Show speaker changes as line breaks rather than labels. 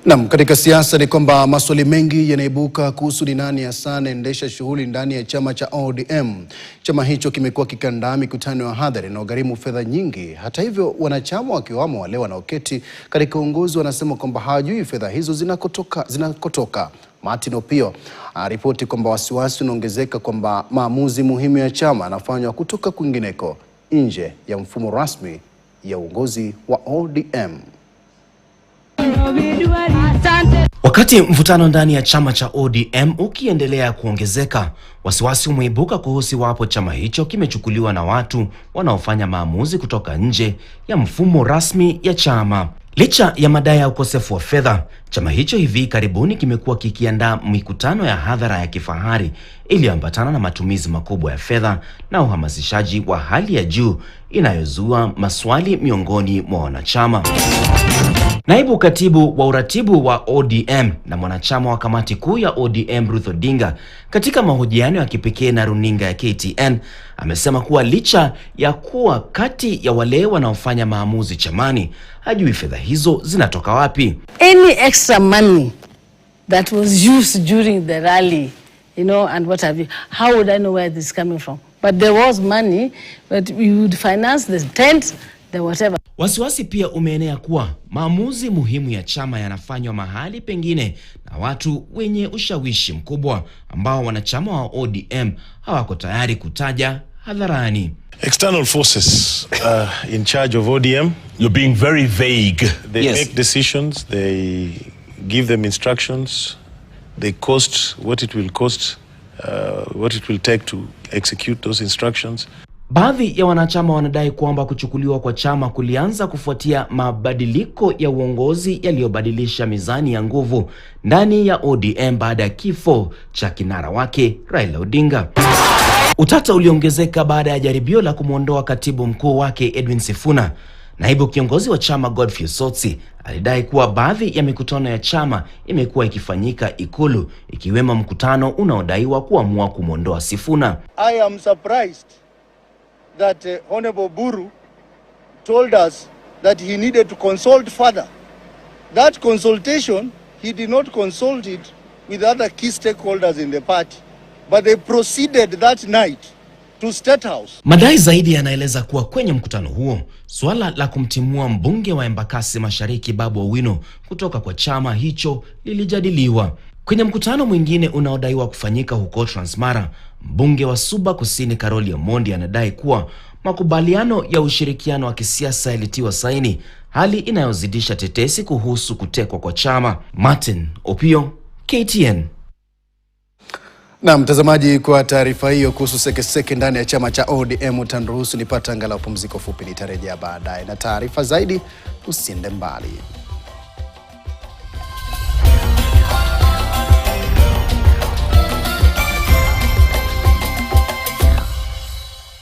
Naam, katika siasa ni kwamba maswali mengi yanaibuka kuhusu ni nani hasa anaendesha shughuli ndani ya chama cha ODM. Chama hicho kimekuwa kikiandaa mikutano ya hadhara inayogharimu fedha nyingi. Hata hivyo, wanachama wakiwamo wale wanaoketi katika uongozi wanasema kwamba hawajui fedha hizo zinakotoka. Martin Opio aripoti kwamba wasiwasi unaongezeka kwamba maamuzi muhimu ya chama yanafanywa kutoka kwingineko nje ya mfumo rasmi ya uongozi wa ODM.
Wakati mvutano ndani ya chama cha ODM ukiendelea kuongezeka, wasiwasi umeibuka kuhusu iwapo chama hicho kimechukuliwa na watu wanaofanya maamuzi kutoka nje ya mfumo rasmi ya chama. Licha ya madai ya ukosefu wa fedha, chama hicho hivi karibuni kimekuwa kikiandaa mikutano ya hadhara ya kifahari iliyoambatana na matumizi makubwa ya fedha na uhamasishaji wa hali ya juu inayozua maswali miongoni mwa wanachama. Naibu katibu wa uratibu wa ODM na mwanachama wa kamati kuu ya ODM Ruth Odinga, katika mahojiano ya kipekee na runinga ya KTN, amesema kuwa licha ya kuwa kati ya wale wanaofanya maamuzi chamani, hajui fedha hizo zinatoka wapi.
Any extra money that was used during the rally, and what have you, how would I know where this is coming from? But there was money, but we would finance the tent, the whatever.
Wasiwasi pia umeenea kuwa maamuzi muhimu ya chama yanafanywa mahali pengine na watu wenye ushawishi mkubwa ambao wanachama wa ODM hawako tayari kutaja hadharani.
External forces in charge of ODM.
You're being very vague.
They make decisions, they give them instructions, they cost what it will cost, what it will take to execute those instructions.
Baadhi ya wanachama wanadai kwamba kuchukuliwa kwa chama kulianza kufuatia mabadiliko ya uongozi yaliyobadilisha mizani ya nguvu ndani ya ODM baada ya kifo cha kinara wake Raila Odinga. Utata uliongezeka baada ya jaribio la kumwondoa katibu mkuu wake Edwin Sifuna. Naibu kiongozi wa chama Godfrey Osotsi alidai kuwa baadhi ya mikutano ya chama imekuwa ikifanyika Ikulu, ikiwemo mkutano unaodaiwa kuamua kumwondoa Sifuna.
I am surprised that Honorable Buru told us that he needed to consult further. That consultation, he did not consult it with other key stakeholders in the party, but they proceeded that night to State House.
Madai zaidi yanaeleza kuwa kwenye mkutano huo, swala la kumtimua mbunge wa Embakasi Mashariki Babu Owino kutoka kwa chama hicho lilijadiliwa. Kwenye mkutano mwingine unaodaiwa kufanyika huko Transmara, mbunge wa Suba Kusini Karoli Omondi anadai kuwa makubaliano ya ushirikiano wa kisiasa yalitiwa saini, hali inayozidisha tetesi kuhusu kutekwa kwa chama. Martin Opio, KTN.
Na mtazamaji, kwa taarifa hiyo kuhusu sekeseke ndani ya chama cha ODM, utaniruhusu nipate angalau pumziko fupi, nitarejea baadaye na taarifa zaidi. Usiende mbali.